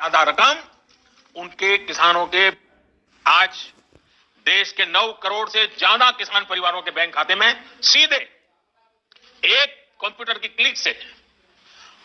ज्यादा रकम उनके किसानों के आज देश के 9 करोड़ से ज्यादा किसान परिवारों के बैंक खाते में सीधे एक कंप्यूटर की क्लिक से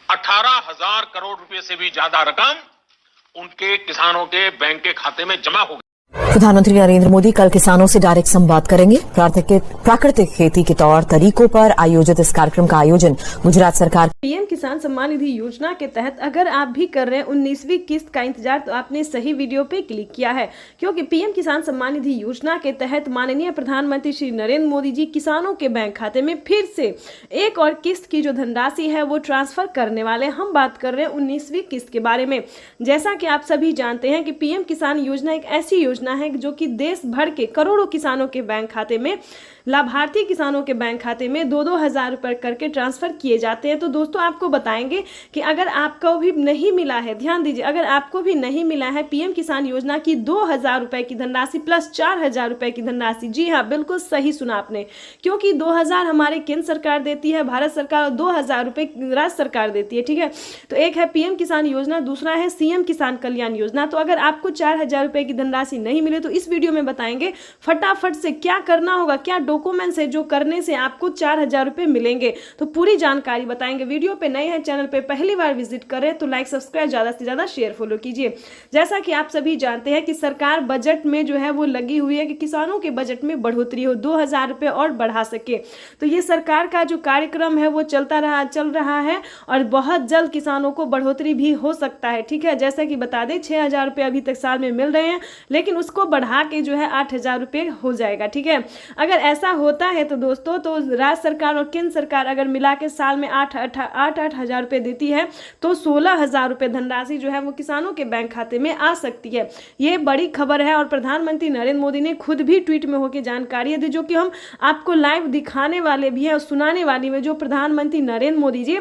18,000 करोड़ रुपए से भी ज्यादा रकम उनके किसानों के बैंक के खाते में जमा हो गई। प्रधानमंत्री नरेंद्र मोदी कल किसानों से डायरेक्ट संवाद करेंगे। प्राकृतिक खेती के तौर तरीकों पर आयोजित इस कार्यक्रम का आयोजन गुजरात सरकार पीएम किसान सम्मान निधि योजना के तहत अगर आप भी कर रहे हैं 19वीं किस्त का इंतजार तो आपने सही वीडियो पे क्लिक किया है, क्योंकि पीएम किसान सम्मान निधि योजना के तहत माननीय प्रधानमंत्री श्री नरेंद्र मोदी जी किसानों के बैंक खाते में फिर से एक और किस्त की जो धनराशि है वो ट्रांसफर करने वाले। हम बात कर रहे हैं 19वीं किस्त के बारे में। जैसा कि आप सभी जानते हैं कि पीएम किसान योजना एक ऐसी योजना है जो कि देश भर के करोड़ों किसानों के बैंक खाते में, लाभार्थी किसानों के बैंक खाते में 2-2 हज़ार रुपए करके ट्रांसफर किए जाते हैं। तो दोस्तों आपको बताएंगे कि अगर आपको भी नहीं मिला है, ध्यान दीजिए, अगर आपको भी नहीं मिला है पीएम किसान योजना की 2,000 रुपए की धनराशि प्लस 4,000 रुपए की धनराशि, जी हाँ बिल्कुल सही सुना आपने, क्योंकि 2,000 हमारे केंद्र सरकार देती है, भारत सरकार, और 2,000 रुपए राज्य सरकार देती है। ठीक है, तो एक है पीएम किसान योजना, दूसरा है सीएम किसान कल्याण योजना। तो अगर आपको 4,000 रुपए की धनराशि नहीं मिले तो इस वीडियो में बताएंगे फटाफट से क्या करना होगा, क्या डॉक्यूमेंट्स है जो करने से आपको 4,000 रुपए मिलेंगे। तो पूरी जानकारी बताएंगे। वीडियो पे नए हैं, चैनल पे पहली बार विजिट करें तो लाइक सब्सक्राइब, ज्यादा से ज्यादा शेयर फॉलो कीजिए। जैसा कि आप सभी जानते हैं कि सरकार बजट में जो है वो लगी हुई है कि किसानों के बजट में बढ़ोतरी हो, 2,000 रुपए और बढ़ा सके। तो ये सरकार का जो कार्यक्रम है वो चल रहा है और बहुत जल्द किसानों को बढ़ोतरी भी हो सकता है। ठीक है, जैसा कि बता दें 6,000 रुपए अभी तक साल में मिल रहे हैं, लेकिन उसको बढ़ा के जो है 8,000 रुपए हो जाएगा। ठीक है, अगर ऐसा होता है तो दोस्तों, तो राज्य सरकार और केंद्र सरकार अगर मिला के साल में 8,000 रुपए देती है तो 16,000 रुपए धनराशि जो है वो किसानों के बैंक खाते में आ सकती है। ये बड़ी खबर है और प्रधानमंत्री नरेंद्र मोदी ने खुद भी ट्वीट में होकर जानकारी दी, जो कि हम आपको लाइव दिखाने वाले भी है और सुनाने वाली में, जो प्रधानमंत्री नरेंद्र मोदी जी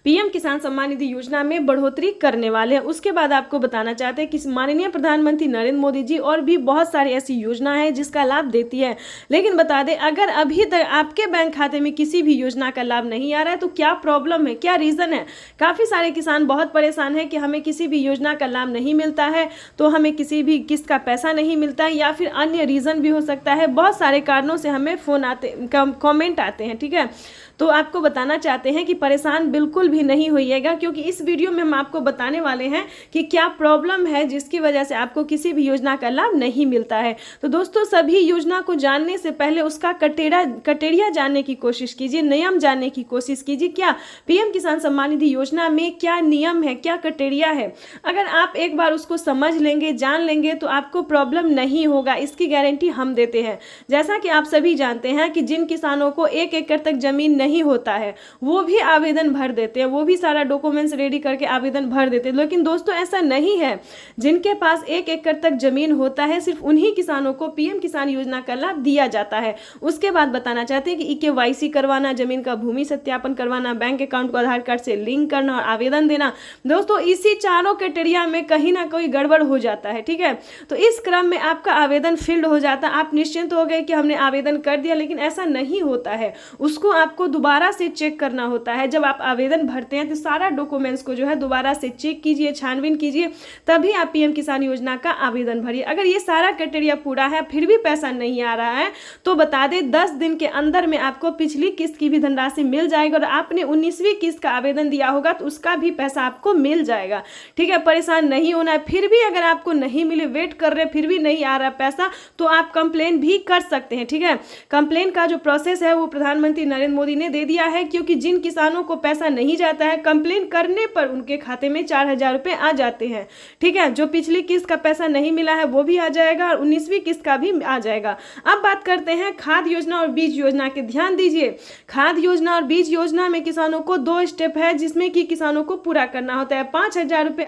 पीएम किसान सम्मान निधि योजना में बढ़ोतरी करने वाले हैं। उसके बाद आपको बताना चाहते हैं कि माननीय प्रधानमंत्री नरेंद्र मोदी जी और भी बहुत सारी ऐसी योजना है जिसका लाभ देती है। लेकिन बता दें, अगर अभी तक आपके बैंक खाते में किसी भी योजना का लाभ नहीं आ रहा है तो क्या प्रॉब्लम है, क्या रीजन है। काफी सारे किसान बहुत परेशान है कि हमें किसी भी योजना का लाभ नहीं मिलता है, तो हमें किसी भी किस्त का पैसा नहीं मिलता है, या फिर अन्य रीजन भी हो सकता है। बहुत सारे कारणों से हमें फोन आते, कमेंट आते हैं। ठीक है, तो आपको बताना चाहते हैं कि परेशान बिल्कुल भी नहीं होइएगा, क्योंकि इस वीडियो में हम आपको बताने वाले हैं कि क्या प्रॉब्लम है जिसकी वजह से आपको किसी भी योजना का लाभ नहीं मिलता है। तो दोस्तों, सभी योजना को जानने से पहले उसका कटेरिया जानने की कोशिश कीजिए, नियम जानने की कोशिश कीजिए। क्या पीएम किसान सम्मान निधि योजना में क्या नियम है, क्या कटेरिया है। अगर आप एक बार उसको समझ लेंगे, जान लेंगे तो आपको प्रॉब्लम नहीं होगा, इसकी गारंटी हम देते हैं। जैसा कि आप सभी जानते हैं कि जिन किसानों को 1 एकड़ तक जमीन नहीं होता है वो भी आवेदन भर देते हैं, वो भी सारा डॉक्यूमेंट्स रेडी करके आवेदन भर देते हैं। लेकिन दोस्तों ऐसा नहीं है, जिनके पास 1 एकड़ तक जमीन होता है सिर्फ उन्हीं किसानों को पीएम किसान योजना का लाभ दिया जाता है। उसके बाद बताना चाहते हैं कि KYC करवाना, जमीन का भूमि सत्यापन करवाना, बैंक अकाउंट को आधार कार्ड से लिंक करना और आवेदन देना। दोस्तों इसी चारों क्राइटेरिया में कहीं ना कोई गड़बड़ हो जाता है। ठीक है, तो इस क्रम में आपका आवेदन फील्ड हो जाता है, आप निश्चिंत हो गए कि हमने आवेदन कर दिया, लेकिन ऐसा नहीं होता है। उसको आपको दोबारा से चेक करना होता है। जब आप आवेदन भरते हैं तो सारा डॉक्यूमेंट्स को जो है दोबारा से चेक कीजिए, छानबीन कीजिए, तभी आप पीएम किसान योजना का आवेदन भरिए। अगर ये सारा क्राइटेरिया पूरा है फिर भी पैसा नहीं आ रहा है तो बता दें 10 दिन के अंदर में आपको पिछली किस्त की भी धनराशि मिल जाएगी, और आपने 19वीं किस्त का आवेदन दिया होगा तो उसका भी पैसा आपको मिल जाएगा। ठीक है, परेशान नहीं होना है। फिर भी अगर आपको नहीं मिले, वेट कर रहे, फिर भी नहीं आ रहा पैसा, तो आप कंप्लेन भी कर सकते हैं। ठीक है, कंप्लेन का जो प्रोसेस है वो प्रधानमंत्री नरेंद्र मोदी ने दे दिया है, क्योंकि जिन किसानों को पैसा नहीं जाता है कंप्लेन करने पर उनके खाते में 4,000 रुपए आ जाते हैं। ठीक है, जो पिछली किस्त का पैसा नहीं मिला है वो भी आ जाएगा और 19वीं किस्त का भी आ जाएगा। अब बात करते हैं खाद योजना और बीज योजना के। ध्यान दीजिए, खाद योजना और बीज योजना में किसानों को 2 स्टेप है जिसमें कि किसानों को पूरा करना होता है। 5,000 रुपए